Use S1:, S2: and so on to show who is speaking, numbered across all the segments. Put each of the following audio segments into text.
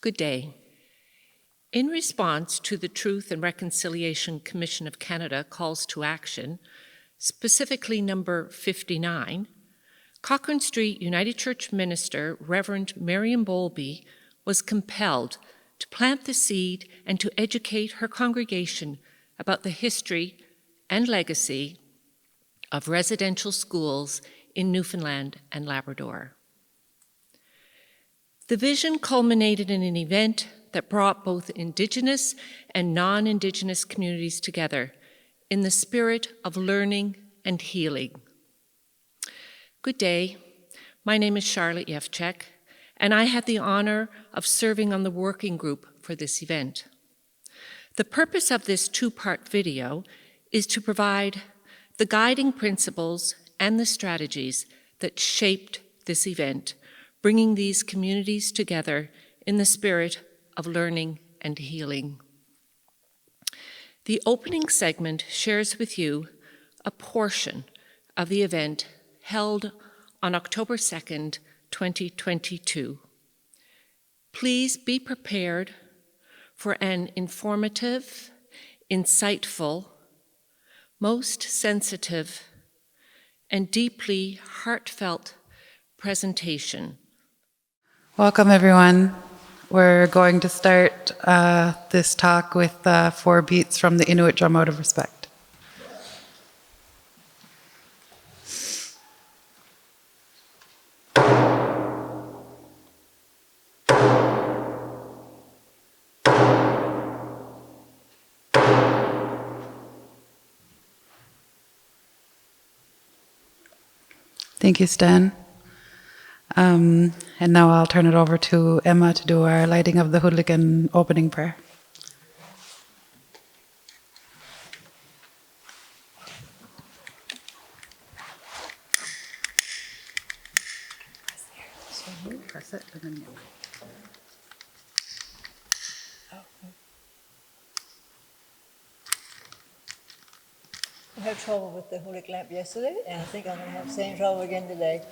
S1: Good day. In response to the Truth and Reconciliation Commission of Canada calls to action, specifically number 59, Cochrane Street United Church minister Reverend Miriam Bowlby was compelled to plant the seed and to educate her congregation about the history and legacy of residential schools in Newfoundland and Labrador. The vision culminated in an event that brought both Indigenous and non-Indigenous communities together in the spirit of learning and healing. Good day. My name is Charlotte Yevchek, and I had the honor of serving on the working group for this event. The purpose of this two-part video is to provide the guiding principles and the strategies that shaped this event, bringing these communities together in the spirit of learning and healing. The opening segment shares with you a portion of the event held on October 2nd, 2022. Please be prepared for an informative, insightful, most sensitive, and deeply heartfelt presentation.
S2: Welcome, everyone. We're going to start this talk with 4 beats from the Inuit drum out of respect. Thank you, Stan. And now I'll turn it over to Emma to do our lighting of the Hudlik and opening prayer. Press it and then
S3: I had trouble with the Hudlik lamp yesterday, and I think I'm going to have the same trouble again today.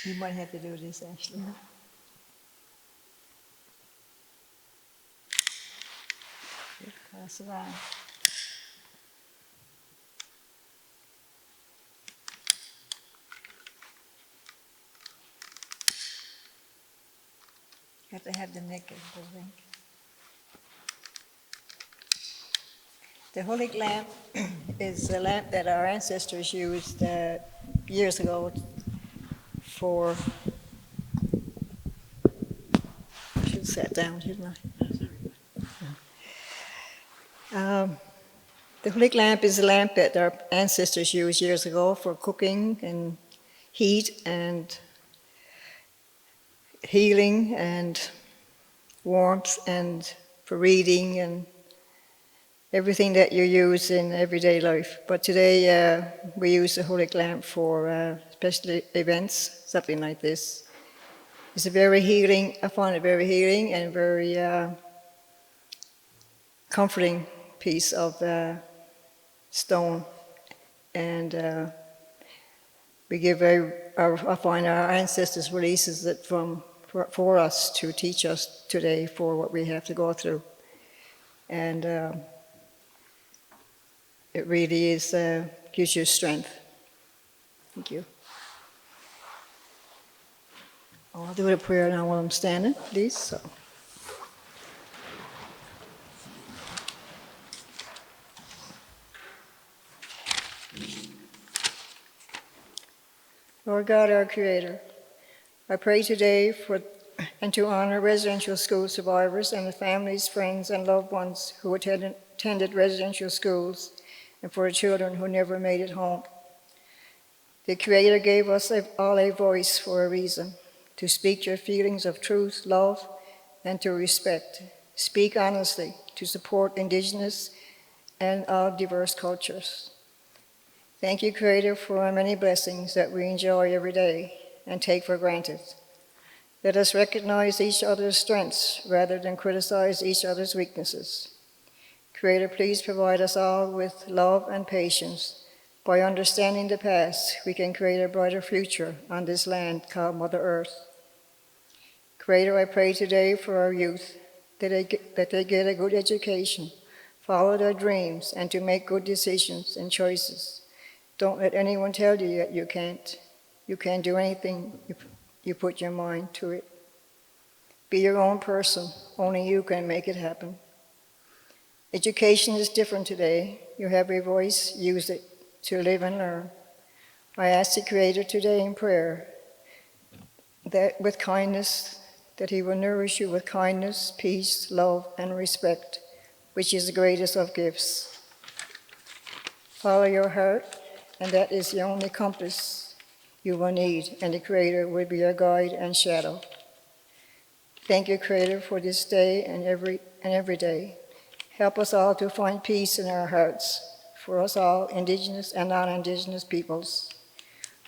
S3: You might have to do this, actually. Pass it on. You have to have the neck, I think. The Hudlik lamp is a lamp that our ancestors used years ago for. I should have sat down, shouldn't I? The Hudlik lamp is a lamp that our ancestors used years ago for cooking and heat and healing and warmth and for reading and everything that you use in everyday life. But today we use the Hudlik lamp for special events, something like this. It's a very healing, I find it very healing and very comforting piece of stone. And we give I find our ancestors releases it for us to teach us today for what we have to go through. And it really is gives you strength. Thank you. I'll do a prayer now while I'm standing, please. So. Lord God, our Creator, I pray today for and to honor residential school survivors and the families, friends, and loved ones who attended residential schools, and for the children who never made it home. The Creator gave us all a voice for a reason, to speak your feelings of truth, love, and to respect. Speak honestly, to support Indigenous and all diverse cultures. Thank you, Creator, for our many blessings that we enjoy every day and take for granted. Let us recognize each other's strengths rather than criticize each other's weaknesses. Creator, please provide us all with love and patience. By understanding the past, we can create a brighter future on this land called Mother Earth. Creator, I pray today for our youth that they get a good education, follow their dreams, and to make good decisions and choices. Don't let anyone tell you that you can't. You can't do anything if you put your mind to it. Be your own person. Only you can make it happen. Education is different today. You have a voice. Use it to live and learn. I ask the Creator today in prayer that with kindness, that He will nourish you with kindness, peace, love, and respect, which is the greatest of gifts. Follow your heart, and that is the only compass you will need, and the Creator will be your guide and shadow. Thank you, Creator, for this day and every day. Help us all to find peace in our hearts, for us all, Indigenous and non-Indigenous peoples.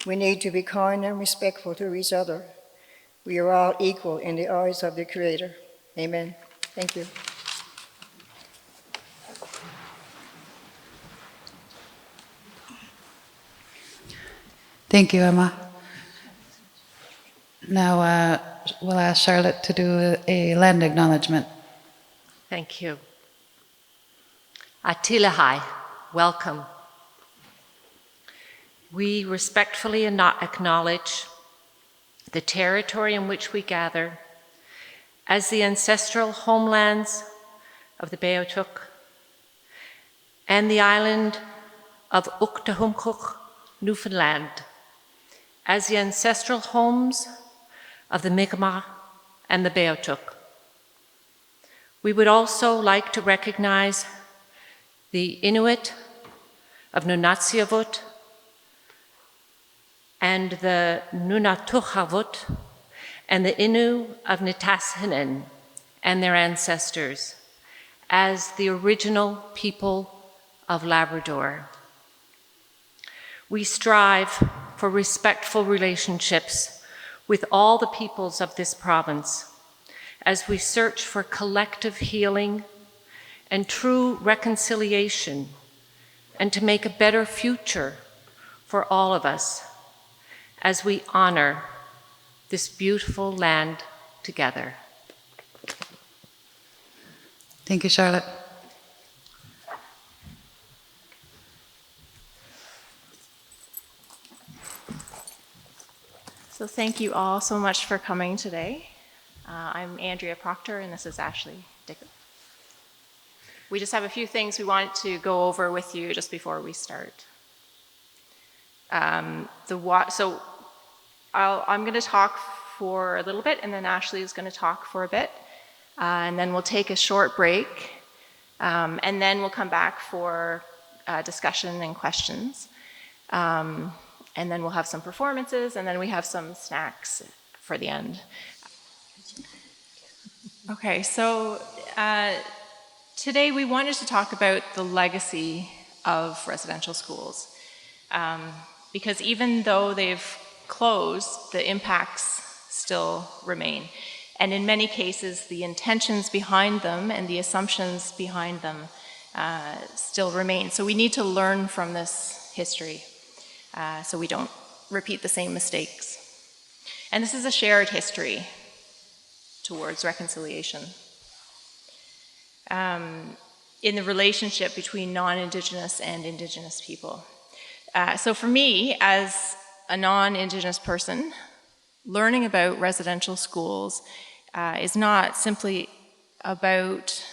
S3: We need to be kind and respectful to each other. We are all equal in the eyes of the Creator. Amen. Thank you.
S2: Thank you, Emma. Now we'll ask Charlotte to do a land acknowledgement.
S1: Thank you. Atilahai, welcome. We respectfully acknowledge the territory in which we gather as the ancestral homelands of the Beothuk and the island of Uktahumkuk, Newfoundland, as the ancestral homes of the Mi'kmaq and the Beothuk. We would also like to recognize the Inuit of Nunatsiavut and the Nunatuxavut and the Innu of Nitassinan and their ancestors as the original people of Labrador. We strive for respectful relationships with all the peoples of this province as we search for collective healing and true reconciliation and to make a better future for all of us as we honor this beautiful land together.
S2: Thank you, Charlotte.
S4: So thank you all so much for coming today. I'm Andrea Proctor, and this is Ashley Dickett. We just have a few things we want to go over with you just before we start. I'm going to talk for a little bit, and then Ashley is going to talk for a bit, and then we'll take a short break, and then we'll come back for discussion and questions. And then we'll have some performances, and then we have some snacks for the end. Okay, so today we wanted to talk about the legacy of residential schools. Because even though they've closed, the impacts still remain. And in many cases, the intentions behind them and the assumptions behind them still remain. So we need to learn from this history. So we don't repeat the same mistakes. And this is a shared history towards reconciliation. In the relationship between non-Indigenous and Indigenous people. So for me, as a non-Indigenous person, learning about residential schools is not simply about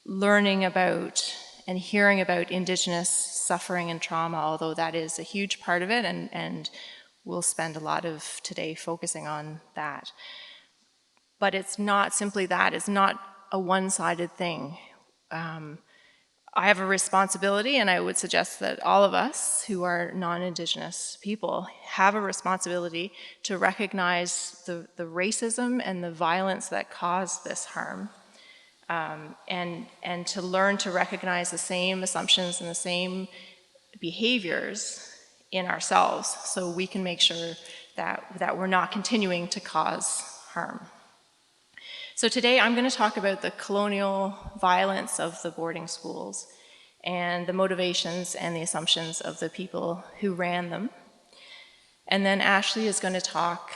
S4: learning about and hearing about Indigenous suffering and trauma, although that is a huge part of it, and we'll spend a lot of today focusing on that. But it's not simply that, it's not a one-sided thing. I have a responsibility, and I would suggest that all of us who are non-Indigenous people have a responsibility to recognize the racism and the violence that caused this harm. And to learn to recognize the same assumptions and the same behaviors in ourselves so we can make sure that we're not continuing to cause harm. So today I'm going to talk about the colonial violence of the boarding schools and the motivations and the assumptions of the people who ran them. And then Ashley is going to talk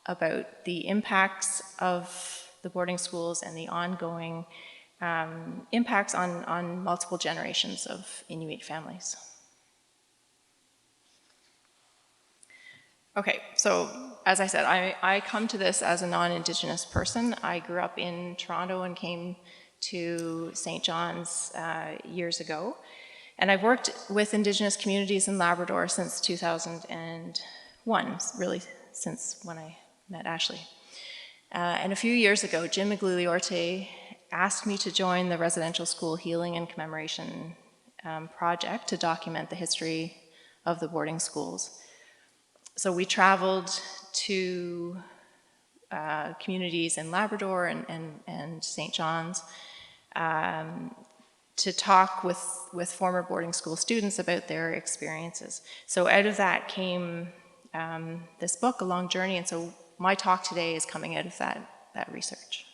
S4: about the impacts of the boarding schools and the ongoing impacts on multiple generations of Inuit families. Okay, so as I said, I come to this as a non-Indigenous person. I grew up in Toronto and came to St. John's years ago. And I've worked with Indigenous communities in Labrador since 2001, really since when I met Ashley. And a few years ago, Jim Migliorte asked me to join the Residential School Healing and Commemoration project to document the history of the boarding schools. So we traveled to communities in Labrador and St. John's to talk with former boarding school students about their experiences. So out of that came this book, A Long Journey, and so my talk today is coming out of that research.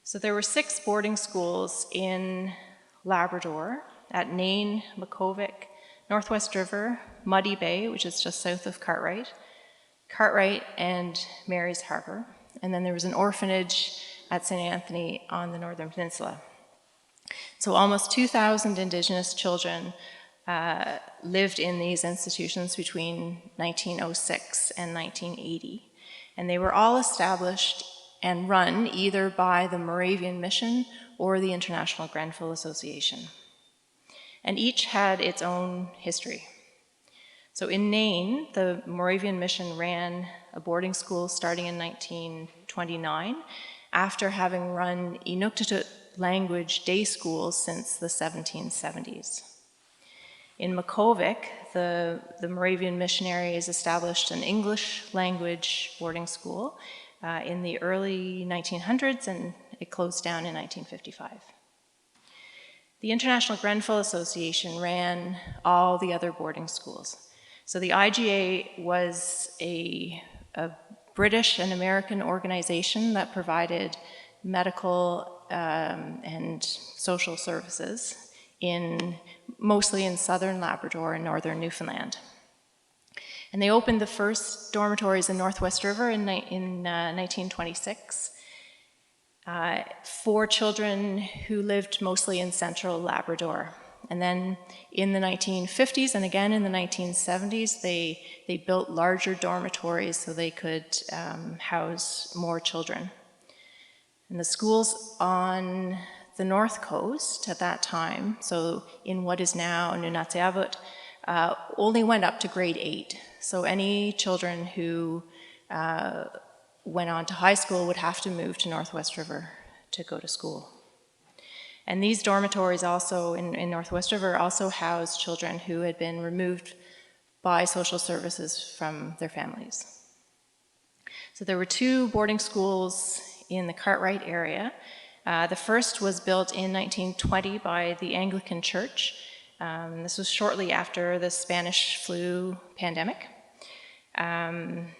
S4: So there were 6 boarding schools in Labrador at Nain, Makovic, Northwest River, Muddy Bay, which is just south of Cartwright, and Mary's Harbour. And then there was an orphanage at St. Anthony on the Northern Peninsula. So almost 2,000 Indigenous children lived in these institutions between 1906 and 1980. And they were all established and run either by the Moravian Mission or the International Grenfell Association. And each had its own history. So in Nain, the Moravian Mission ran a boarding school starting in 1929 after having run Inuktitut language day schools since the 1770s. In Makovic, the Moravian missionaries established an English language boarding school in the early 1900s, and it closed down in 1955. The International Grenfell Association ran all the other boarding schools. So the IGA was a British and American organization that provided medical and social services mostly in southern Labrador and northern Newfoundland. And they opened the first dormitories in Northwest River in 1926 for children who lived mostly in central Labrador. And then in the 1950s and again in the 1970s, they built larger dormitories so they could house more children. And the schools on the north coast at that time, so in what is now Nunatsiavut, only went up to grade 8. So any children who went on to high school would have to move to Northwest River to go to school. And these dormitories also in Northwest River also housed children who had been removed by social services from their families. So there were 2 boarding schools in the Cartwright area. The first was built in 1920 by the Anglican Church. This was shortly after the Spanish flu pandemic. And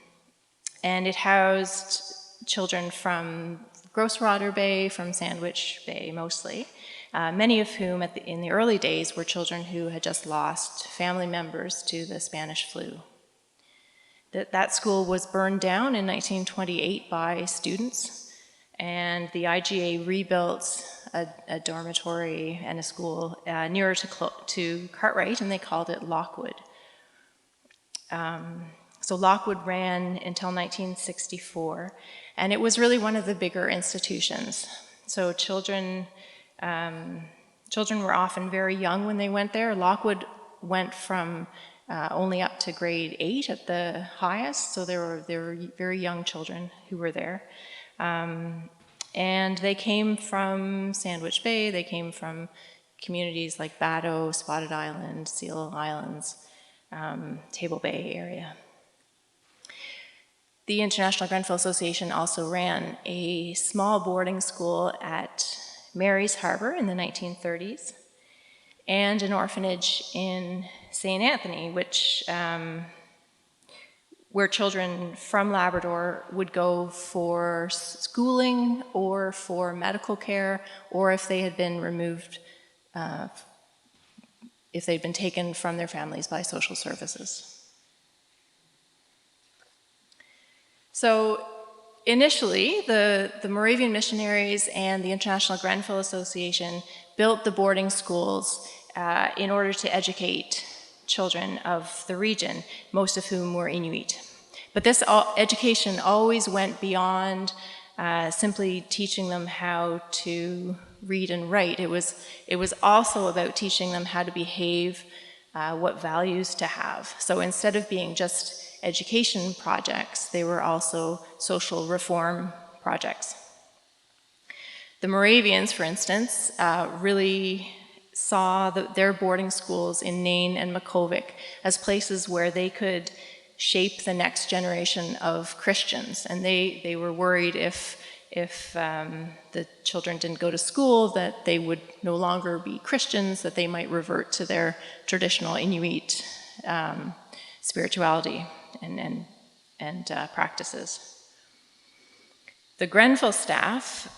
S4: it housed children from Groswater Bay, from Sandwich Bay mostly, many of whom in the early days were children who had just lost family members to the Spanish flu. That school was burned down in 1928 by students, and the IGA rebuilt a dormitory and a school nearer to Cartwright, and they called it Lockwood. So Lockwood ran until 1964, and it was really one of the bigger institutions. So children were often very young when they went there. Lockwood went from only up to grade 8 at the highest, so there were very young children who were there. And they came from Sandwich Bay, they came from communities like Baddow, Spotted Island, Seal Islands, Table Bay area. The International Grenfell Association also ran a small boarding school at Mary's Harbour in the 1930s, and an orphanage in St. Anthony, which where children from Labrador would go for schooling or for medical care, or if they had been removed, if they'd been taken from their families by social services. So initially, the Moravian missionaries and the International Grenfell Association built the boarding schools in order to educate children of the region, most of whom were Inuit. But this education always went beyond simply teaching them how to read and write. It was also about teaching them how to behave, what values to have. So instead of being just education projects, they were also social reform projects. The Moravians, for instance, really saw their boarding schools in Nain and Makkovik as places where they could shape the next generation of Christians. And they were worried if the children didn't go to school, that they would no longer be Christians, that they might revert to their traditional Inuit spirituality and practices. The Grenfell staff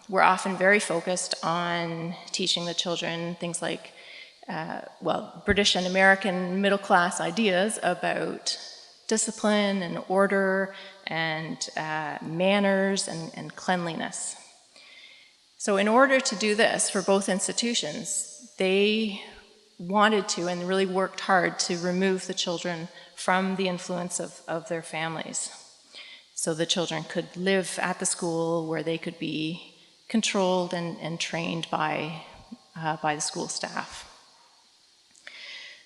S4: were often very focused on teaching the children things like, British and American middle-class ideas about discipline and order and manners and cleanliness. So in order to do this for both institutions, they wanted to and really worked hard to remove the children from the influence of their families. So the children could live at the school where they could be controlled and trained by the school staff.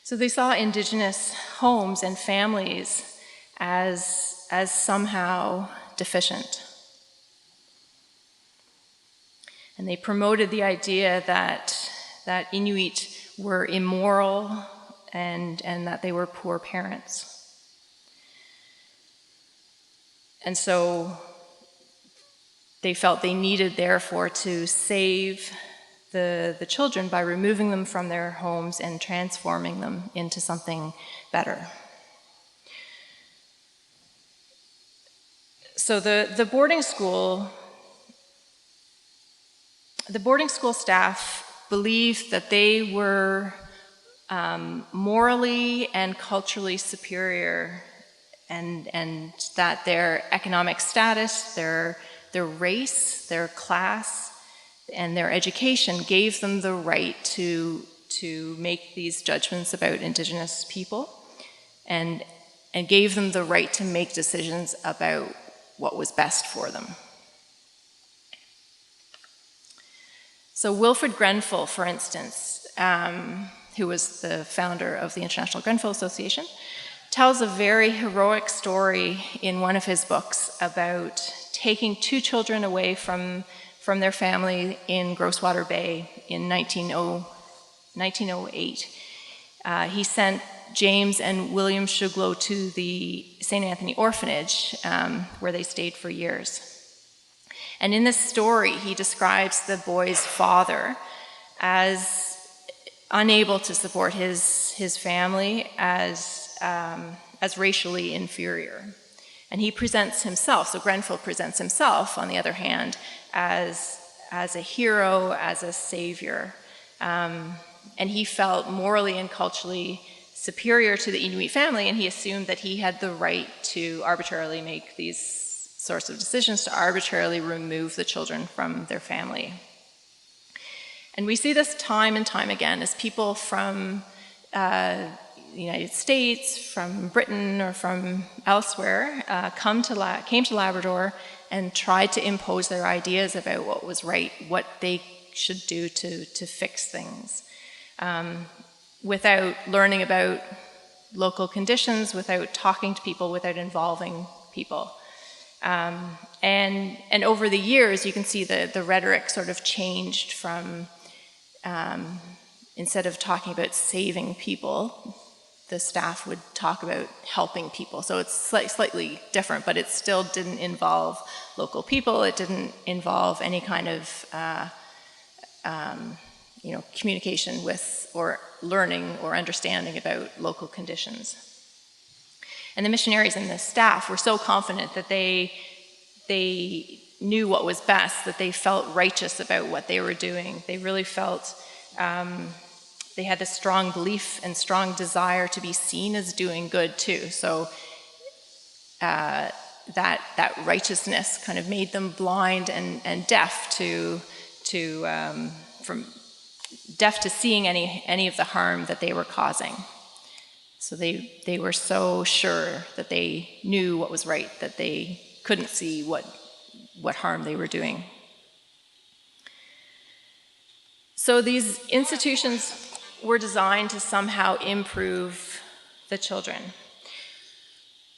S4: So they saw Indigenous homes and families as somehow deficient. And they promoted the idea that Inuit were immoral and that they were poor parents. And so they felt they needed, therefore, to save the children by removing them from their homes and transforming them into something better. So the boarding school staff believed that they were morally and culturally superior, and that their economic status, their race, their class, and their education gave them the right to make these judgments about Indigenous people, and gave them the right to make decisions about what was best for them. So Wilfred Grenfell, for instance, who was the founder of the International Grenfell Association, tells a very heroic story in one of his books about taking two children away from their family in Grosswater Bay in 1908. He sent James and William Shuglow to the St. Anthony Orphanage, where they stayed for years. And in this story, he describes the boy's father as unable to support his family, as racially inferior. And he presents himself, so Grenfell presents himself, on the other hand, as a hero, as a savior. And he felt morally and culturally superior to the Inuit family, and he assumed that he had the right to arbitrarily make these sorts of decisions, to arbitrarily remove the children from their family. And we see this time and time again as people from the United States, from Britain, or from elsewhere came to Labrador and tried to impose their ideas about what was right, what they should do to fix things, without learning about local conditions, without talking to people, without involving people. And over the years, you can see the rhetoric sort of changed from, instead of talking about saving people, the staff would talk about helping people. So it's slightly different, but it still didn't involve local people. It didn't involve any kind of communication with or learning or understanding about local conditions. And the missionaries and the staff were so confident that they knew what was best, that they felt righteous about what they were doing. They really felt they had a strong belief and strong desire to be seen as doing good too. So that righteousness kind of made them blind and deaf from deaf to seeing any of the harm that they were causing. So they were so sure that they knew what was right that they couldn't see what harm they were doing. So these institutions were designed to somehow improve the children.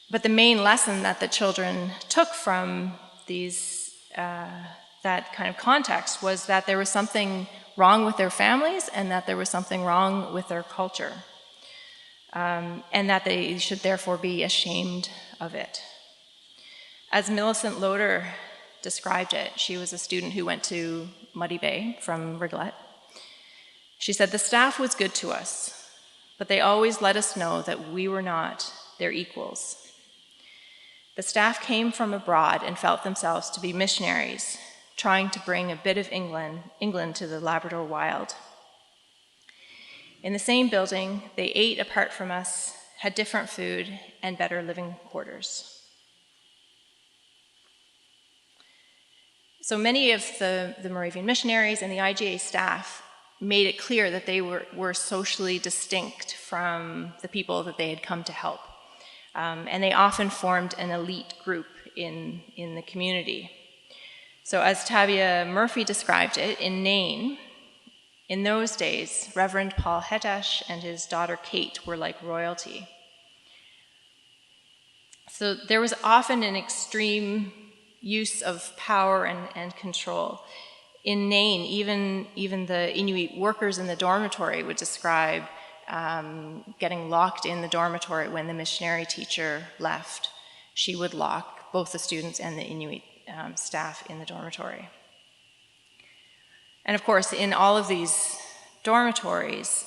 S4: But the main lesson that the children took from that kind of context was that there was something wrong with their families and that there was something wrong with their culture, and that they should therefore be ashamed of it. As Millicent Loader described it, she was a student who went to Muddy Bay from Rigolette. She said, "The staff was good to us, but they always let us know that we were not their equals. The staff came from abroad and felt themselves to be missionaries, trying to bring a bit of England to the Labrador wild. In the same building, they ate apart from us, had different food, and better living quarters." So many of the Moravian missionaries and the IGA staff made it clear that they were socially distinct from the people that they had come to help. And they often formed an elite group in the community. So as Tabia Murphy described it, in Nain, in those days, Reverend Paul Hetash and his daughter Kate were like royalty. So there was often an extreme use of power and control. In Nain, even the Inuit workers in the dormitory would describe getting locked in the dormitory when the missionary teacher left. She would lock both the students and the Inuit staff in the dormitory. And of course, in all of these dormitories,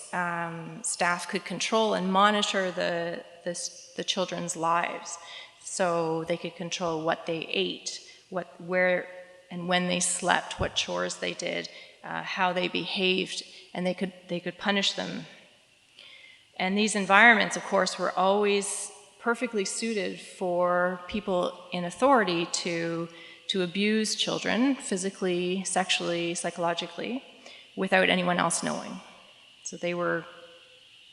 S4: staff could control and monitor the children's lives. So they could control what they ate, where and when they slept, what chores they did, how they behaved, and they could punish them. And these environments, of course, were always perfectly suited for people in authority to abuse children physically, sexually, psychologically, without anyone else knowing. So they were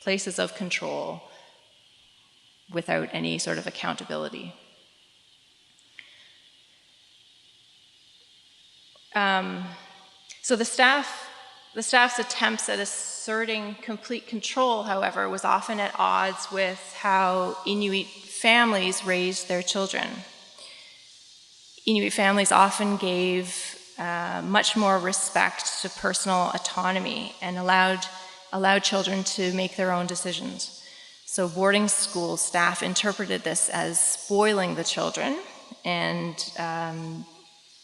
S4: places of control without any sort of accountability. So the staff's attempts at asserting complete control, however, was often at odds with how Inuit families raised their children. Inuit families often gave much more respect to personal autonomy and allowed children to make their own decisions. So boarding school staff interpreted this as spoiling the children, and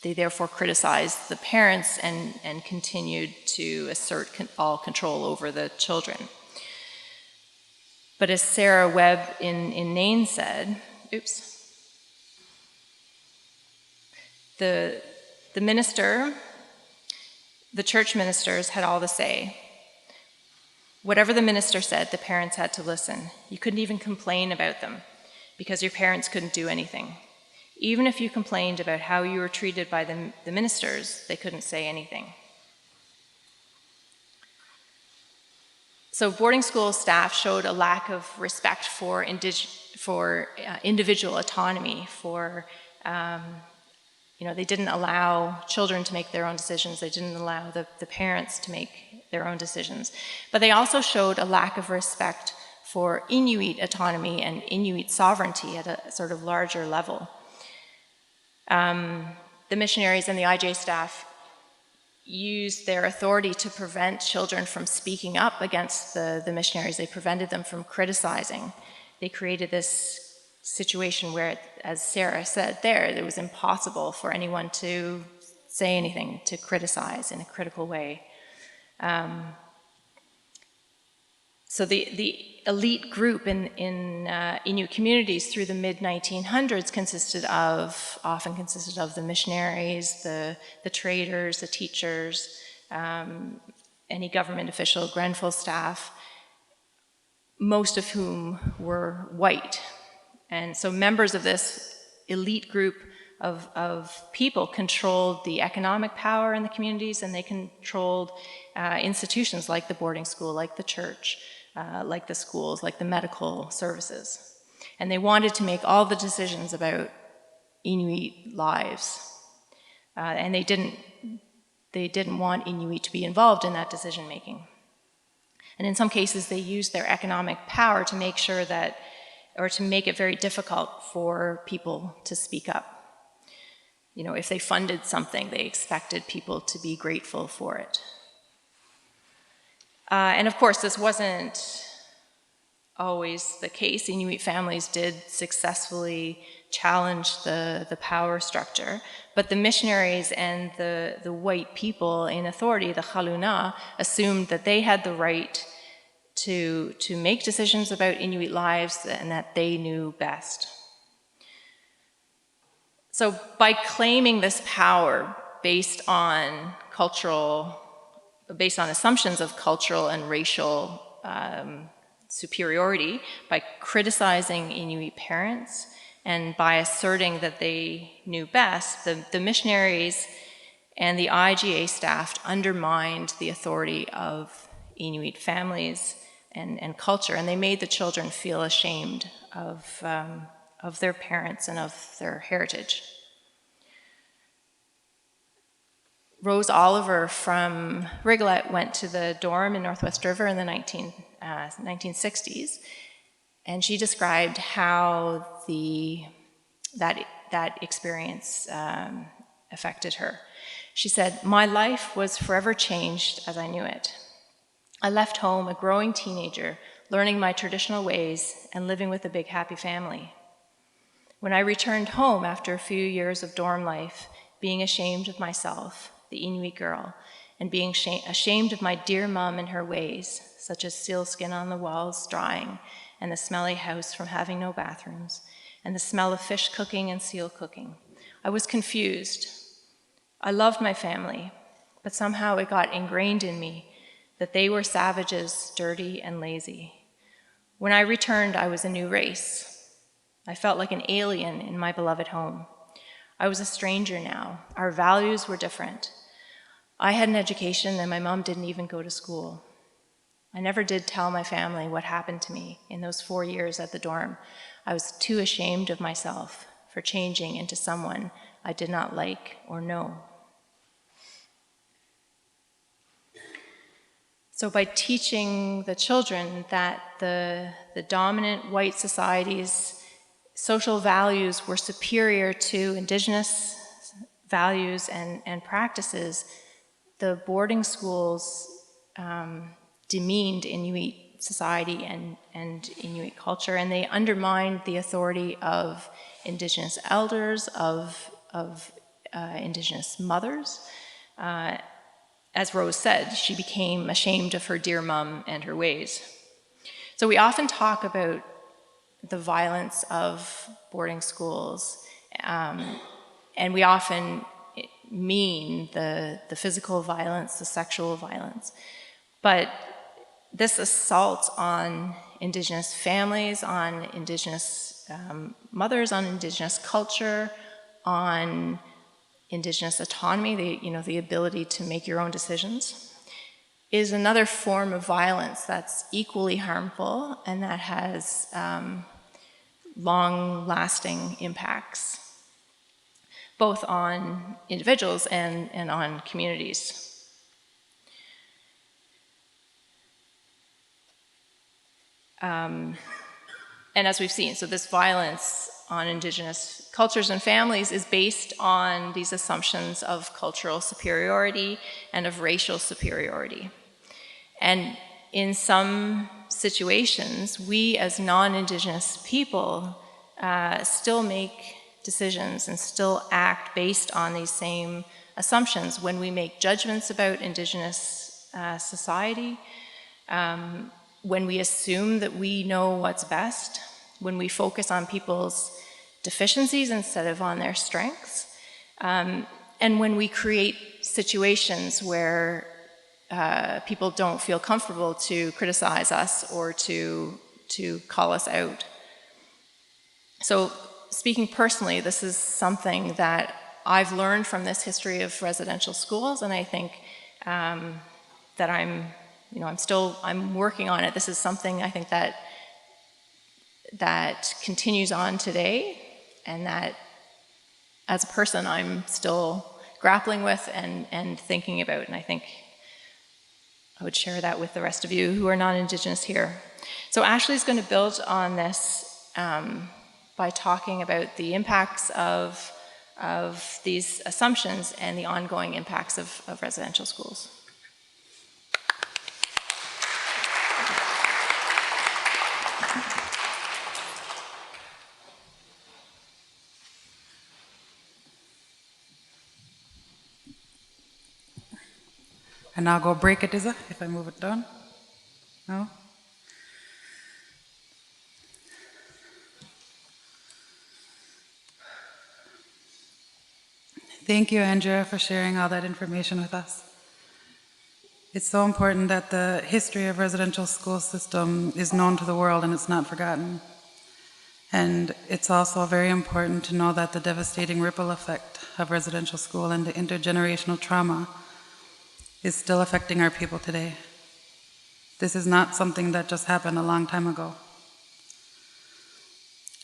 S4: they therefore criticized the parents and continued to assert all control over the children. But as Sarah Webb in Nain said, the church ministers had all the say. Whatever the minister said, the parents had to listen. You couldn't even complain about them because your parents couldn't do anything. Even if you complained about how you were treated by the ministers, they couldn't say anything. So boarding school staff showed a lack of respect for individual autonomy, they didn't allow children to make their own decisions. They didn't allow the parents to make their own decisions. But they also showed a lack of respect for Inuit autonomy and Inuit sovereignty at a sort of larger level. The missionaries and the IJ staff used their authority to prevent children from speaking up against the missionaries. They prevented them from criticizing. They created this situation where, as Sarah said there, it was impossible for anyone to say anything, to criticize in a critical way. So the elite group in Inuit communities through the mid-1900s often consisted of the missionaries, the traders, the teachers, any government official, Grenfell staff, most of whom were white. And so members of this elite group of people controlled the economic power in the communities, and they controlled institutions like the boarding school, like the church, like the schools, like the medical services. And they wanted to make all the decisions about Inuit lives. And they didn't want Inuit to be involved in that decision making. And in some cases, they used their economic power to make sure that, or to make it very difficult for people to speak up. You know, if they funded something, they expected people to be grateful for it. And of course, this wasn't always the case. Inuit families did successfully challenge the power structure, but the missionaries and the white people in authority, the Chaluna, assumed that they had the right to make decisions about Inuit lives and that they knew best. So by claiming this power based on assumptions of cultural and racial superiority, by criticizing Inuit parents, and by asserting that they knew best, the missionaries and the IGA staff undermined the authority of Inuit families and culture, and they made the children feel ashamed of their parents and of their heritage. Rose Oliver from Rigolette went to the dorm in Northwest River in the 1960s, and she described how that experience affected her. She said, "My life was forever changed as I knew it. I left home a growing teenager, learning my traditional ways and living with a big happy family. When I returned home after a few years of dorm life, being ashamed of myself, the Inuit girl, and being ashamed of my dear mom and her ways, such as sealskin on the walls drying, and the smelly house from having no bathrooms, and the smell of fish cooking and seal cooking. I was confused. I loved my family, but somehow it got ingrained in me that they were savages, dirty, and lazy. When I returned, I was a new race. I felt like an alien in my beloved home. I was a stranger now. Our values were different. I had an education and my mom didn't even go to school. I never did tell my family what happened to me in those 4 years at the dorm. I was too ashamed of myself for changing into someone I did not like or know." So by teaching the children that the dominant white society's social values were superior to Indigenous values and practices, the boarding schools demeaned Inuit society and Inuit culture, and they undermined the authority of Indigenous elders, of Indigenous mothers. As Rose said, she became ashamed of her dear mom and her ways. So we often talk about the violence of boarding schools, and we often mean the physical violence, the sexual violence. But this assault on Indigenous families, on Indigenous mothers, on Indigenous culture, on Indigenous autonomy, the ability to make your own decisions, is another form of violence that's equally harmful and that has long-lasting impacts, both on individuals and on communities. And as we've seen, so this violence on Indigenous cultures and families is based on these assumptions of cultural superiority and of racial superiority. And in some situations, we as non-Indigenous people still make decisions and still act based on these same assumptions. When we make judgments about Indigenous society, when we assume that we know what's best, when we focus on people's deficiencies instead of on their strengths, and when we create situations where people don't feel comfortable to criticize us or to call us out. So speaking personally, this is something that I've learned from this history of residential schools, and I think that I'm working on it. This is something I think that continues on today, and that as a person I'm still grappling with and thinking about, and I think I would share that with the rest of you who are non-Indigenous here. So Ashley's going to build on this by talking about the impacts of these assumptions and the ongoing impacts of residential schools.
S2: And I'll go break it, is it, if I move it down? No? Thank you, Andrea, for sharing all that information with us. It's so important that the history of residential school system is known to the world and it's not forgotten. And it's also very important to know that the devastating ripple effect of residential school and the intergenerational trauma is still affecting our people today. This is not something that just happened a long time ago.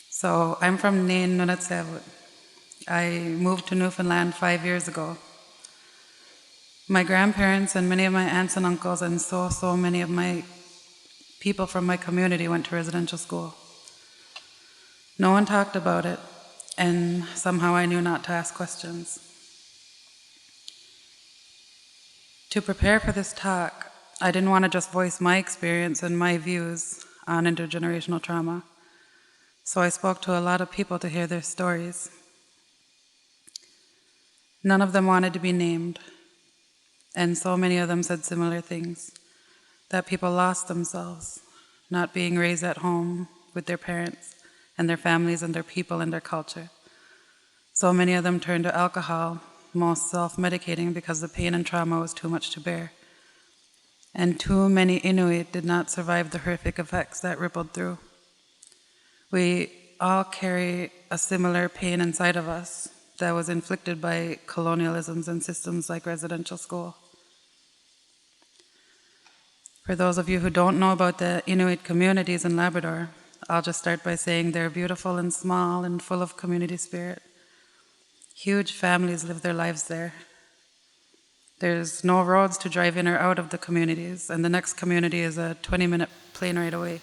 S2: So I'm from Nain, Nunatsiavut. I moved to Newfoundland 5 years ago. My grandparents and many of my aunts and uncles and so many of my people from my community went to residential school. No one talked about it, and somehow I knew not to ask questions. To prepare for this talk, I didn't want to just voice my experience and my views on intergenerational trauma, so I spoke to a lot of people to hear their stories. None of them wanted to be named, and so many of them said similar things, that people lost themselves, not being raised at home with their parents and their families and their people and their culture. So many of them turned to alcohol, most self-medicating because the pain and trauma was too much to bear. And too many Inuit did not survive the horrific effects that rippled through. We all carry a similar pain inside of us that was inflicted by colonialisms and systems like residential school. For those of you who don't know about the Inuit communities in Labrador, I'll just start by saying they're beautiful and small and full of community spirit. Huge families live their lives there. There's no roads to drive in or out of the communities, and the next community is a 20-minute plane ride away.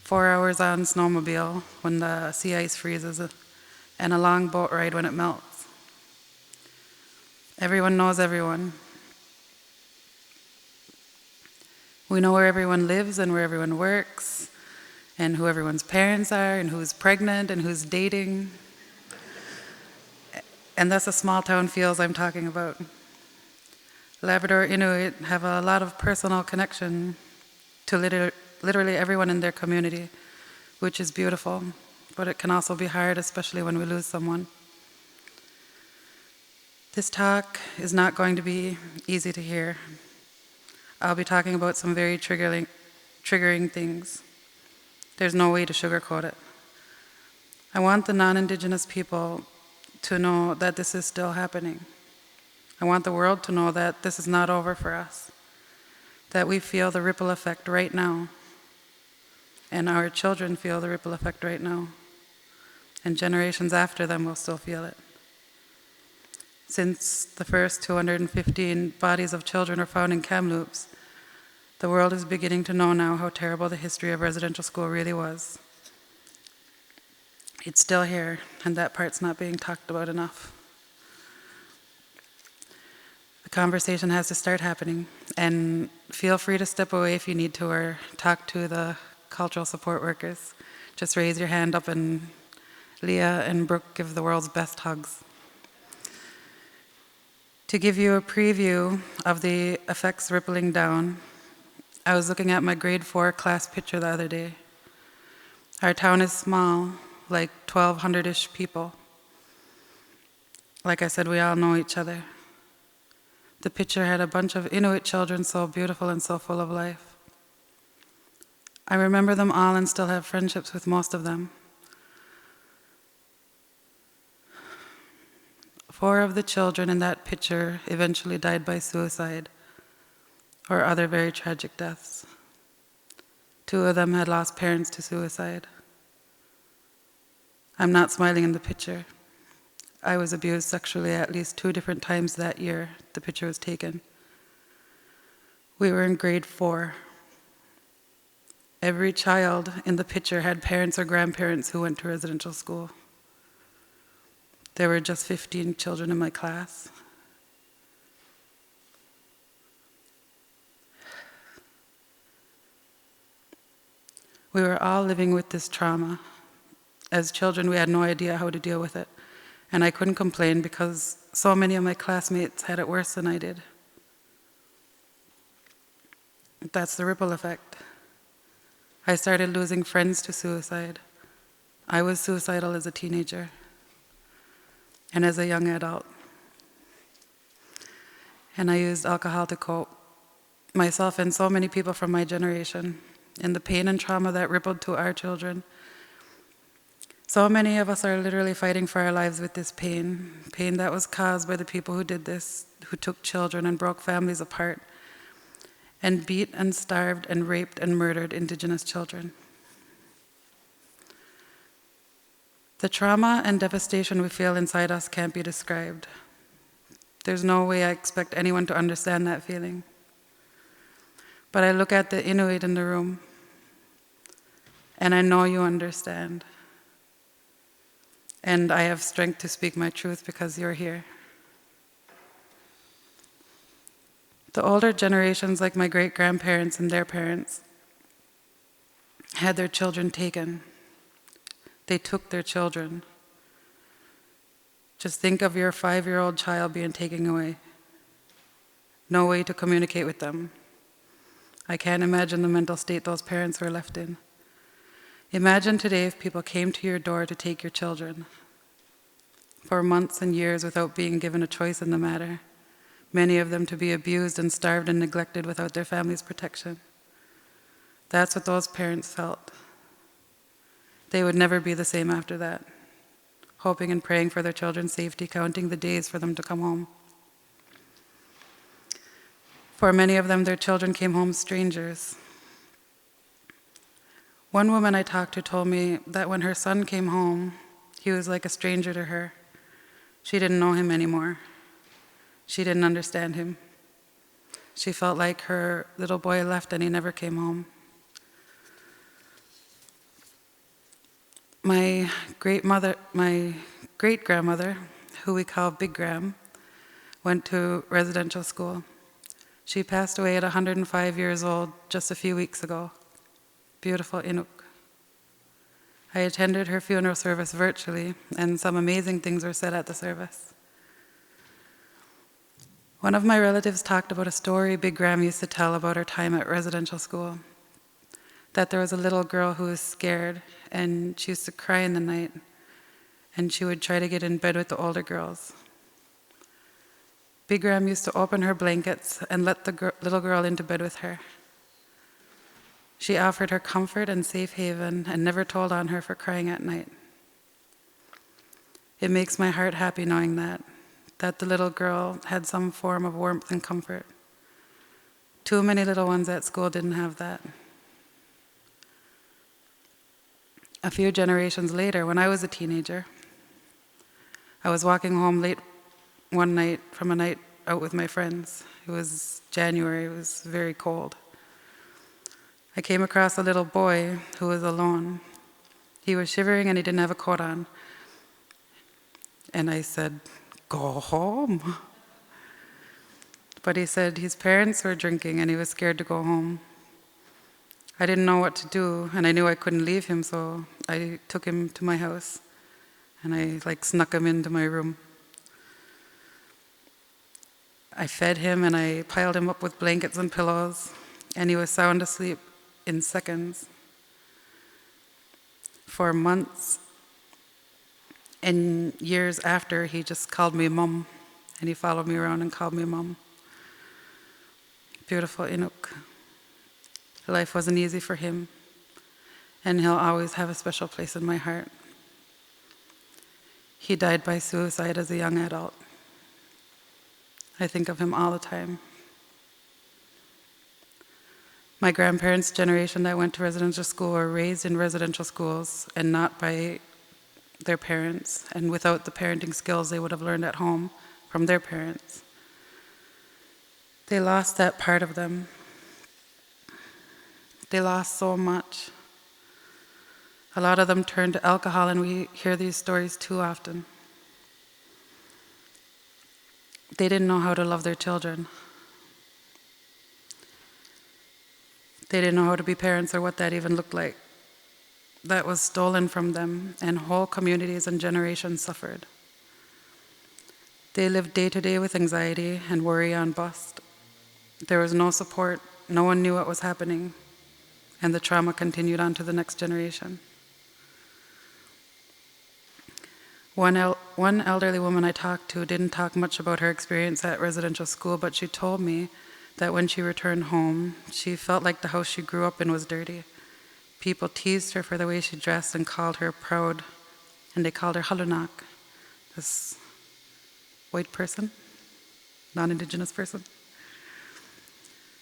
S2: 4 hours on snowmobile when the sea ice freezes, and a long boat ride when it melts. Everyone knows everyone. We know where everyone lives and where everyone works, and who everyone's parents are, and who's pregnant, and who's dating. And that's the small town feels I'm talking about. Labrador Inuit have a lot of personal connection to literally everyone in their community, which is beautiful, but it can also be hard, especially when we lose someone. This talk is not going to be easy to hear. I'll be talking about some very triggering things. There's no way to sugarcoat it. I want the non-Indigenous people to know that this is still happening. I want the world to know that this is not over for us, that we feel the ripple effect right now, and our children feel the ripple effect right now, and generations after them will still feel it. Since the first 215 bodies of children are found in Kamloops, the world is beginning to know now how terrible the history of residential school really was. It's still here, and that part's not being talked about enough. The conversation has to start happening, and feel free to step away if you need to, or talk to the cultural support workers. Just raise your hand up, and Leah and Brooke give the world's best hugs. To give you a preview of the effects rippling down, I was looking at my grade 4 class picture the other day. Our town is small, like 1,200-ish people. Like I said, we all know each other. The picture had a bunch of Inuit children, so beautiful and so full of life. I remember them all and still have friendships with most of them. 4 of the children in that picture eventually died by suicide or other very tragic deaths. 2 of them had lost parents to suicide. I'm not smiling in the picture. I was abused sexually at least 2 different times that year the picture was taken. We were in grade 4. Every child in the picture had parents or grandparents who went to residential school. There were just 15 children in my class. We were all living with this trauma. As children, we had no idea how to deal with it. And I couldn't complain because so many of my classmates had it worse than I did. That's the ripple effect. I started losing friends to suicide. I was suicidal as a teenager and as a young adult. And I used alcohol to cope. Myself and so many people from my generation, and the pain and trauma that rippled to our children. So many of us are literally fighting for our lives with this pain that was caused by the people who did this, who took children and broke families apart, and beat and starved and raped and murdered Indigenous children. The trauma and devastation we feel inside us can't be described. There's no way I expect anyone to understand that feeling. But I look at the Inuit in the room, and I know you understand. And I have strength to speak my truth because you're here. The older generations, like my great-grandparents and their parents, had their children taken. They took their children. Just think of your 5-year-old child being taken away. No way to communicate with them. I can't imagine the mental state those parents were left in. Imagine today if people came to your door to take your children for months and years without being given a choice in the matter, many of them to be abused and starved and neglected without their family's protection. That's what those parents felt. They would never be the same after that, hoping and praying for their children's safety, counting the days for them to come home. For many of them, their children came home strangers. One woman I talked to told me that when her son came home, he was like a stranger to her. She didn't know him anymore. She didn't understand him. She felt like her little boy left and he never came home. My great-grandmother, who we call Big Gram, went to residential school. She passed away at 105 years old just a few weeks ago. Beautiful Inuk. I attended her funeral service virtually, and some amazing things were said at the service. One of my relatives talked about a story Big Gram used to tell about her time at residential school, that there was a little girl who was scared, and she used to cry in the night, and she would try to get in bed with the older girls. Big Ram used to open her blankets and let the little girl into bed with her. She offered her comfort and safe haven and never told on her for crying at night. It makes my heart happy knowing that the little girl had some form of warmth and comfort. Too many little ones at school didn't have that. A few generations later, when I was a teenager, I was walking home late one night from a night out with my friends. It was January, it was very cold. I came across a little boy who was alone. He was shivering and he didn't have a coat on. And I said, "Go home." But he said his parents were drinking and he was scared to go home. I didn't know what to do, and I knew I couldn't leave him, so I took him to my house, and I snuck him into my room. I fed him, and I piled him up with blankets and pillows. and he was sound asleep in seconds. For months and years after, he just called me Mum, and he followed me around and called me Mum. Beautiful Inuk. Life wasn't easy for him, and he'll always have a special place in my heart. He died by suicide as a young adult. I think of him all the time. My grandparents' generation that went to residential school were raised in residential schools and not by their parents, and without the parenting skills they would have learned at home from their parents. They lost that part of them. They lost so much. A lot of them turned to alcohol, and we hear these stories too often. They didn't know how to love their children. They didn't know how to be parents or what that even looked like. That was stolen from them, and whole communities and generations suffered. They lived day to day with anxiety and worry on bust. There was no support, no one knew what was happening, and the trauma continued on to the next generation. One elderly woman I talked to didn't talk much about her experience at residential school, but she told me that when she returned home, she felt like the house she grew up in was dirty. People teased her for the way she dressed and called her proud, and they called her Halunak, this white person, non-Indigenous person.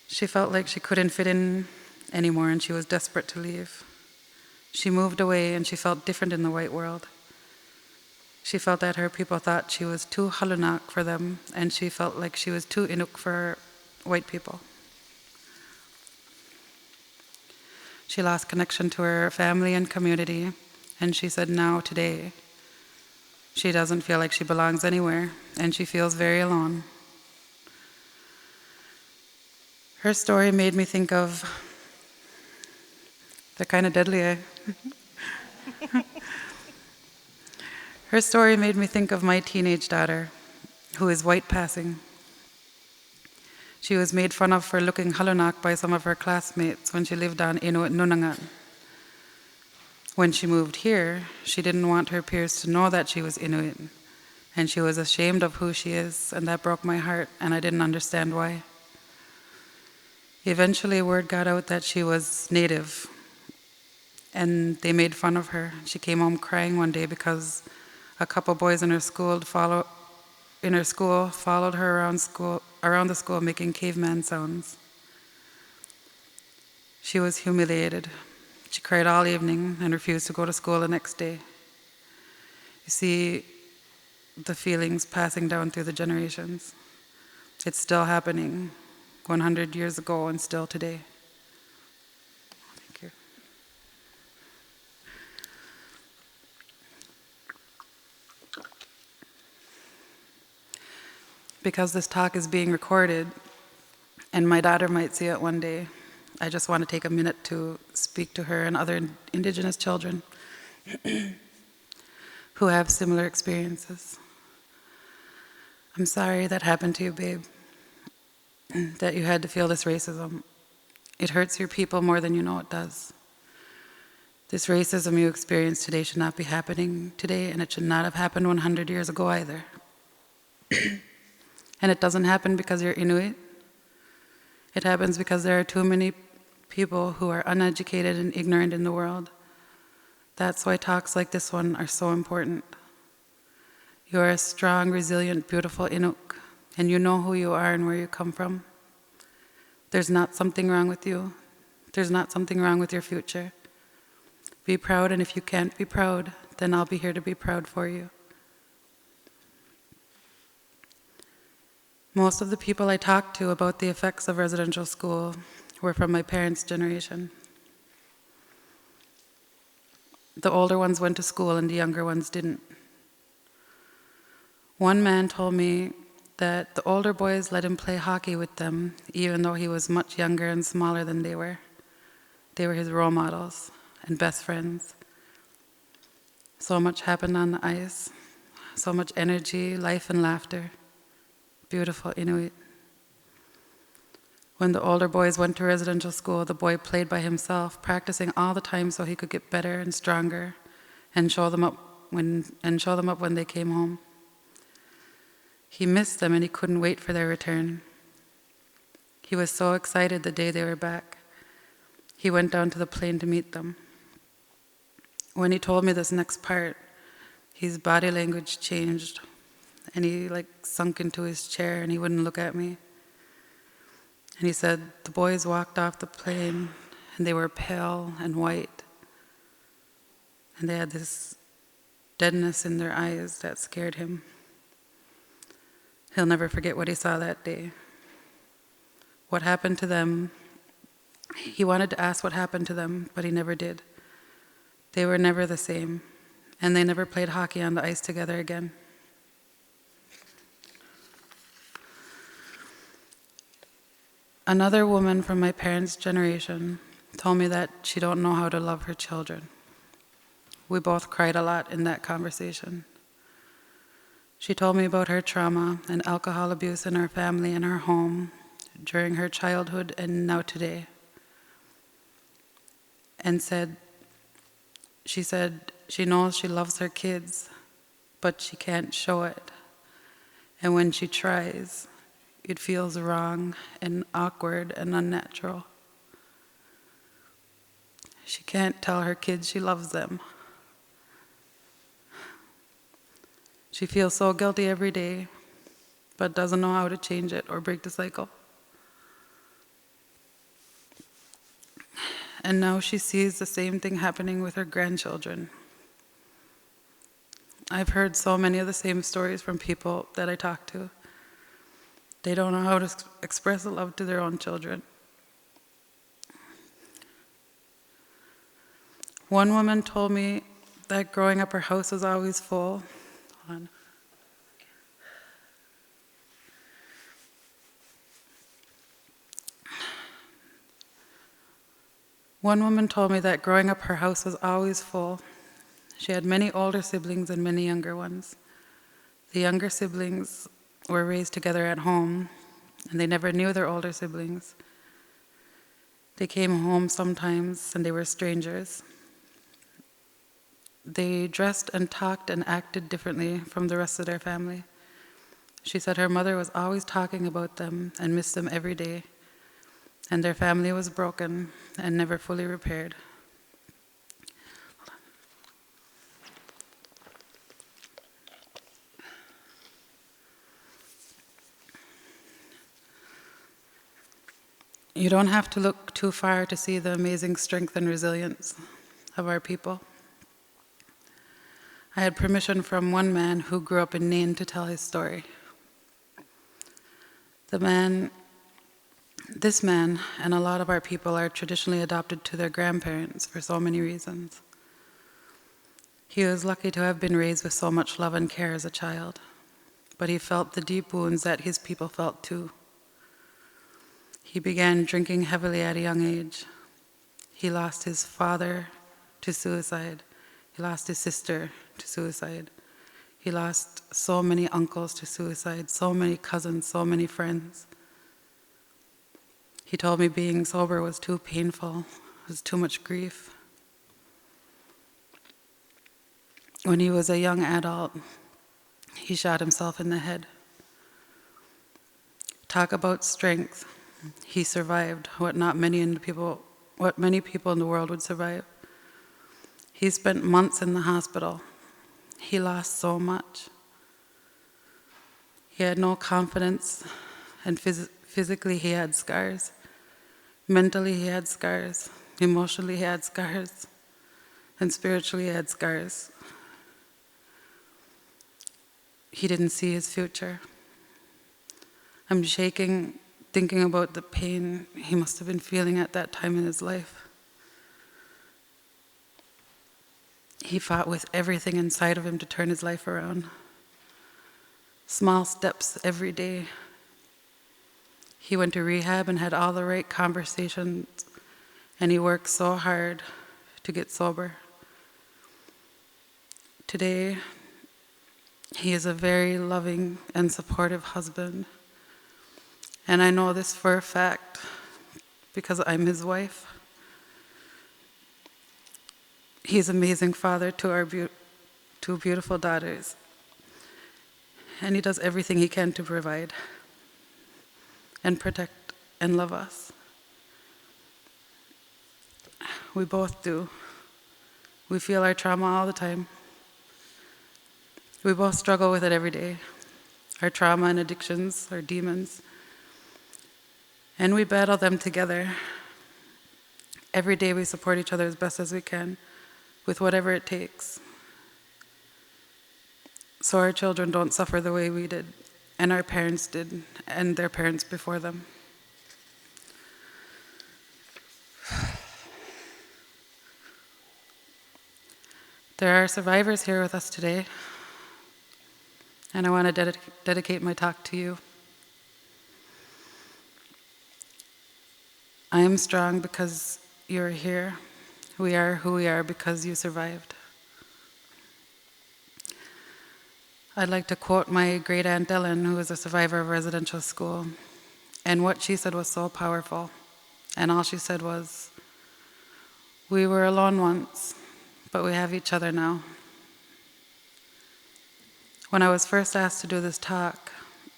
S2: She felt like she couldn't fit in anymore, and she was desperate to leave. She moved away, and she felt different in the white world. She felt that her people thought she was too Halunak for them, and she felt like she was too Inuk for white people. She lost connection to her family and community, and she said now, today, she doesn't feel like she belongs anywhere, and she feels very alone. Her story made me think of, they're kind of deadly, eh? Her story made me think of my teenage daughter, who is white passing. She was made fun of for looking Halunak by some of her classmates when she lived on Inuit Nunangat. When she moved here, she didn't want her peers to know that she was Inuit, and she was ashamed of who she is, and that broke my heart, and I didn't understand why. Eventually, word got out that she was Native, and they made fun of her. She came home crying one day because a couple boys in her school followed her around the school making caveman sounds. She was humiliated. She cried all evening and refused to go to school the next day. You see the feelings passing down through the generations. It's still happening 100 years ago and still today. Thank you. Because this talk is being recorded, and my daughter might see it one day, I just want to take a minute to speak to her and other Indigenous children who have similar experiences. I'm sorry that happened to you, babe, that you had to feel this racism. It hurts your people more than you know it does. This racism you experience today should not be happening today, and it should not have happened 100 years ago either. And it doesn't happen because you're Inuit. It happens because there are too many people who are uneducated and ignorant in the world. That's why talks like this one are so important. You are a strong, resilient, beautiful Inuk, and you know who you are and where you come from. There's not something wrong with you. There's not something wrong with your future. Be proud, and if you can't be proud, then I'll be here to be proud for you. Most of the people I talked to about the effects of residential school were from my parents' generation. The older ones went to school and the younger ones didn't. One man told me that the older boys let him play hockey with them, even though he was much younger and smaller than they were. They were his role models and best friends. So much happened on the ice, so much energy, life, and laughter. Beautiful Inuit. When the older boys went to residential school, the boy played by himself, practicing all the time so he could get better and stronger and show them up when they came home. He missed them and he couldn't wait for their return. He was so excited the day they were back. He went down to the plane to meet them. When he told me this next part, his body language changed and he sunk into his chair and he wouldn't look at me. And he said the boys walked off the plane and they were pale and white. And they had this deadness in their eyes that scared him. He'll never forget what he saw that day. What happened to them, he wanted to ask what happened to them, but he never did. They were never the same, and they never played hockey on the ice together again. Another woman from my parents' generation told me that she don't know how to love her children. We both cried a lot in that conversation. She told me about her trauma and alcohol abuse in her family and her home during her childhood and now today. And she said she knows she loves her kids, but she can't show it. And when she tries, it feels wrong and awkward and unnatural. She can't tell her kids she loves them. She feels so guilty every day, but doesn't know how to change it or break the cycle. And now she sees the same thing happening with her grandchildren. I've heard so many of the same stories from people that I talk to. They don't know how to express the love to their own children. One woman told me that growing up her house was always full. Hold on. One woman told me that growing up her house was always full. She had many older siblings and many younger ones. The younger siblings were raised together at home, and they never knew their older siblings. They came home sometimes, and they were strangers. They dressed and talked and acted differently from the rest of their family. She said her mother was always talking about them and missed them every day, and their family was broken and never fully repaired. You don't have to look too far to see the amazing strength and resilience of our people. I had permission from one man who grew up in Nain to tell his story. This man and a lot of our people are traditionally adopted to their grandparents for so many reasons. He was lucky to have been raised with so much love and care as a child, but he felt the deep wounds that his people felt too. He began drinking heavily at a young age. He lost his father to suicide. He lost his sister to suicide. He lost so many uncles to suicide, so many cousins, so many friends. He told me being sober was too painful, it was too much grief. When he was a young adult, he shot himself in the head. Talk about strength. He survived what many people in the world would survive. He spent months in the hospital. He lost so much. He had no confidence, and physically he had scars. Mentally he had scars. Emotionally he had scars. And spiritually he had scars. He didn't see his future. I'm shaking thinking about the pain he must have been feeling at that time in his life. He fought with everything inside of him to turn his life around. Small steps every day. He went to rehab and had all the right conversations, and he worked so hard to get sober. Today, he is a very loving and supportive husband, And I know this for a fact because I'm his wife. He's an amazing father to our two beautiful daughters. And he does everything he can to provide and protect and love us. We both do. We feel our trauma all the time. We both struggle with it every day. Our trauma and addictions, our demons. And we battle them together. Every day we support each other as best as we can, with whatever it takes. So our children don't suffer the way we did, and our parents did, and their parents before them. There are survivors here with us today, and I want to dedicate my talk to you. I am strong because you're here. We are who we are because you survived. I'd like to quote my great aunt Ellen, who was a survivor of residential school, and what she said was so powerful. And all she said was, "We were alone once, but we have each other now." When I was first asked to do this talk,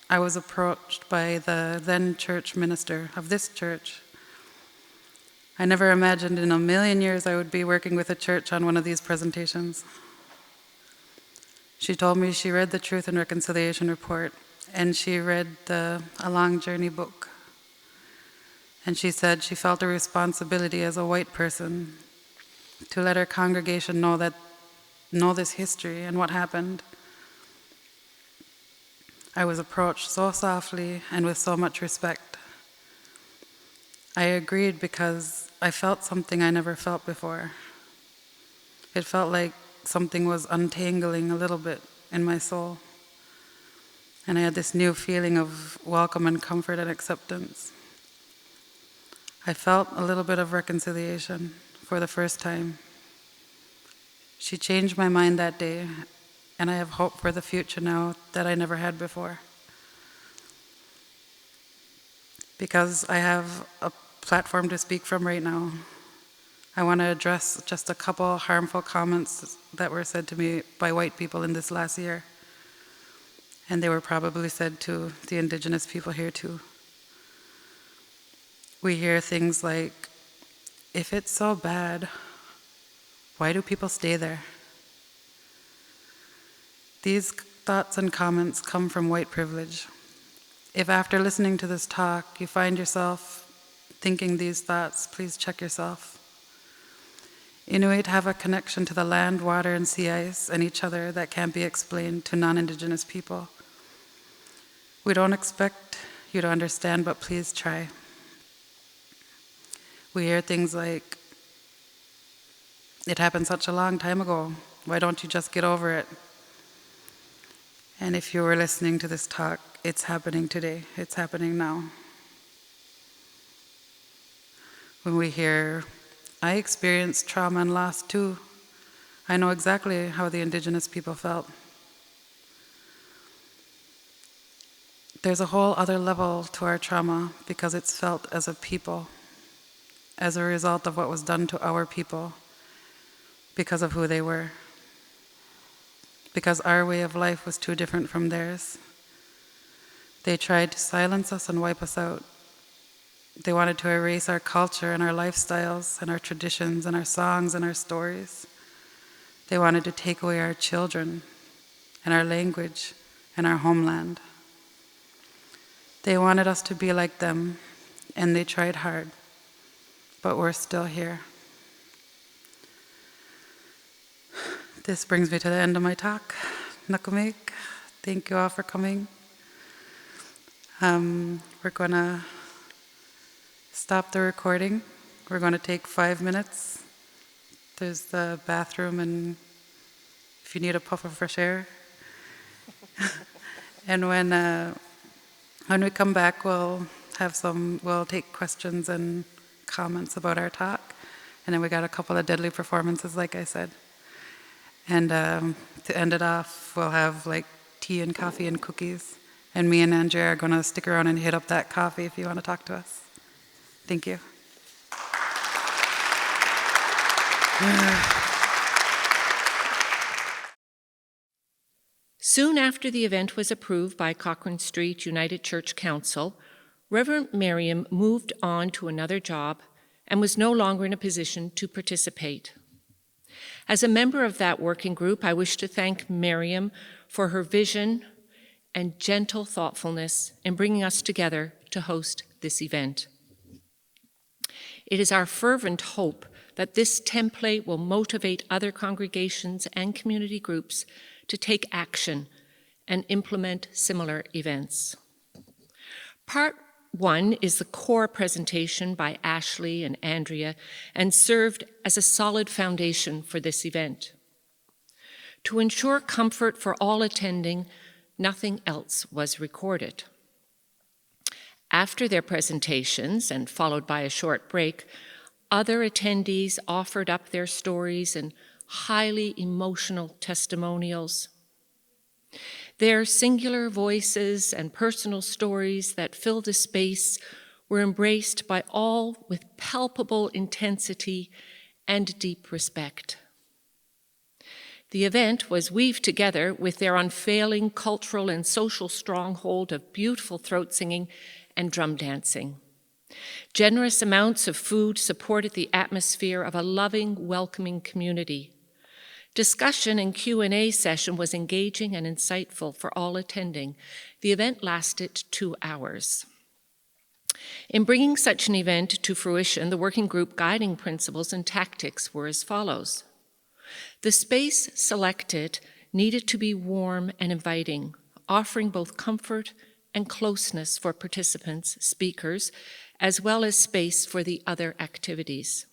S2: I was approached by the then church minister of this church. I never imagined in a million years I would be working with a church on one of these presentations. She told me she read the Truth and Reconciliation report, and she read the A Long Journey book. And she said she felt a responsibility as a white person to let her congregation know this history and what happened. I was approached so softly and with so much respect. I agreed because I felt something I never felt before. It felt like something was untangling a little bit in my soul. And I had this new feeling of welcome and comfort and acceptance. I felt a little bit of reconciliation for the first time. She changed my mind that day, and I have hope for the future now that I never had before. Because I have a platform to speak from right now, I want to address just a couple harmful comments that were said to me by white people in this last year. And they were probably said to the Indigenous people here too. We hear things like, "If it's so bad, why do people stay there?" These thoughts and comments come from white privilege. If after listening to this talk you find yourself thinking these thoughts, please check yourself. Inuit have a connection to the land, water, and sea ice and each other that can't be explained to non-Indigenous people. We don't expect you to understand, but please try. We hear things like, "It happened such a long time ago. Why don't you just get over it?" And if you were listening to this talk, it's happening today. It's happening now. When we hear, "I experienced trauma and loss too. I know exactly how the Indigenous people felt." There's a whole other level to our trauma because it's felt as a people, as a result of what was done to our people because of who they were. Because our way of life was too different from theirs. They tried to silence us and wipe us out. They wanted to erase our culture and our lifestyles and our traditions and our songs and our stories. They wanted to take away our children and our language and our homeland. They wanted us to be like them, and they tried hard, but we're still here. This brings me to the end of my talk. Nakamik, thank you all for coming. We're going to stop the recording. We're going to take 5 minutes. There's the bathroom, and if you need a puff of fresh air. And when we come back, we'll take questions and comments about our talk. And then we got a couple of deadly performances, like I said. And to end it off, we'll have like tea and coffee and cookies. And me and Andrea are going to stick around and hit up that coffee if you want to talk to us. Thank you.
S1: Soon after the event was approved by Cochrane Street United Church Council, Reverend Miriam moved on to another job and was no longer in a position to participate. As a member of that working group, I wish to thank Miriam for her vision and gentle thoughtfulness in bringing us together to host this event. It is our fervent hope that this template will motivate other congregations and community groups to take action and implement similar events. Part 1 is the core presentation by Ashley and Andrea and served as a solid foundation for this event. To ensure comfort for all attending, nothing else was recorded. After their presentations, and followed by a short break, other attendees offered up their stories and highly emotional testimonials. Their singular voices and personal stories that filled the space were embraced by all with palpable intensity and deep respect. The event was weaved together with their unfailing cultural and social stronghold of beautiful throat singing and drum dancing. Generous amounts of food supported the atmosphere of a loving, welcoming community. Discussion and Q&A session was engaging and insightful for all attending. The event lasted 2 hours. In bringing such an event to fruition, the working group guiding principles and tactics were as follows. The space selected needed to be warm and inviting, offering both comfort and closeness for participants, speakers, as well as space for the other activities.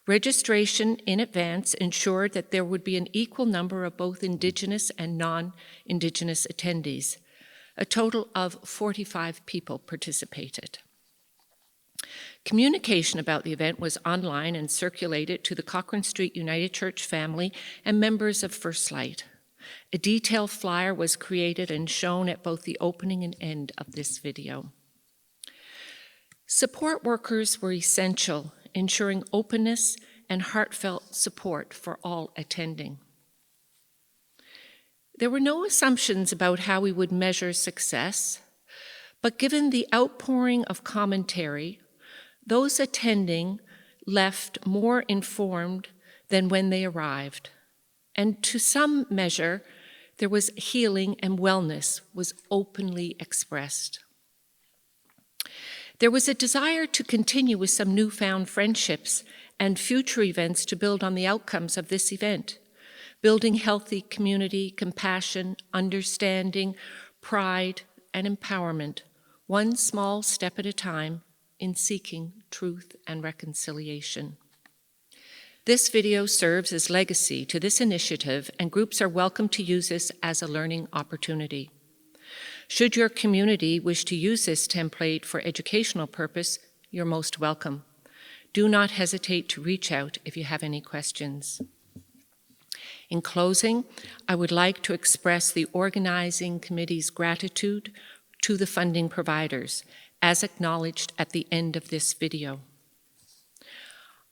S1: Registration in advance ensured that there would be an equal number of both Indigenous and non-Indigenous attendees. A total of 45 people participated. Communication about the event was online and circulated to the Cochrane Street United Church family and members of First Light. A detailed flyer was created and shown at both the opening and end of this video. Support workers were essential, ensuring openness and heartfelt support for all attending. There were no assumptions about how we would measure success, but given the outpouring of commentary, those attending left more informed than when they arrived. And to some measure, there was healing and wellness was openly expressed. There was a desire to continue with some newfound friendships and future events to build on the outcomes of this event, building healthy community, compassion, understanding, pride, and empowerment, one small step at a time in seeking truth and reconciliation. This video serves as legacy to this initiative, and groups are welcome to use this as a learning opportunity. Should your community wish to use this template for educational purpose, you're most welcome. Do not hesitate to reach out if you have any questions. In closing, I would like to express the organizing committee's gratitude to the funding providers, as acknowledged at the end of this video.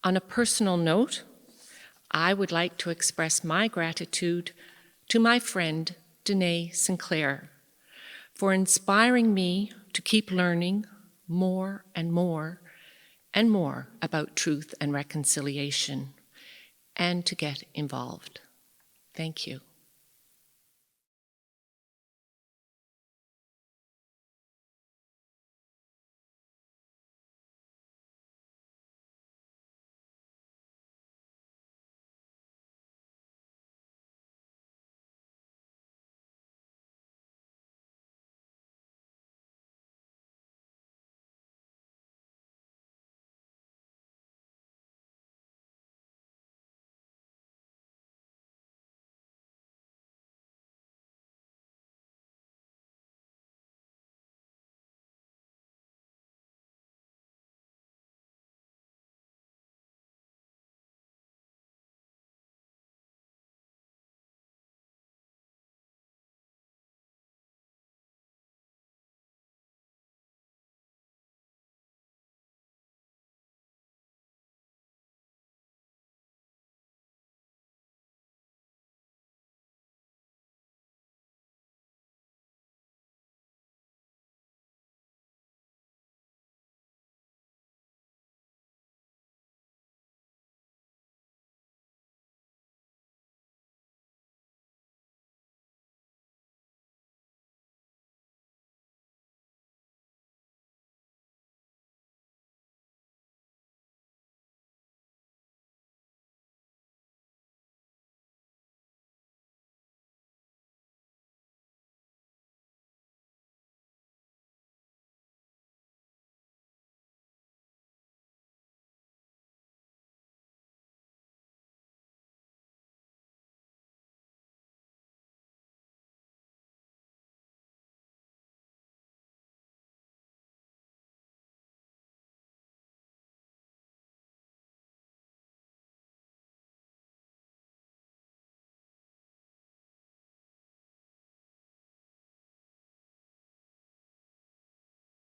S1: On a personal note, I would like to express my gratitude to my friend, Danae Sinclair, for inspiring me to keep learning more and more and more about truth and reconciliation, and to get involved. Thank you.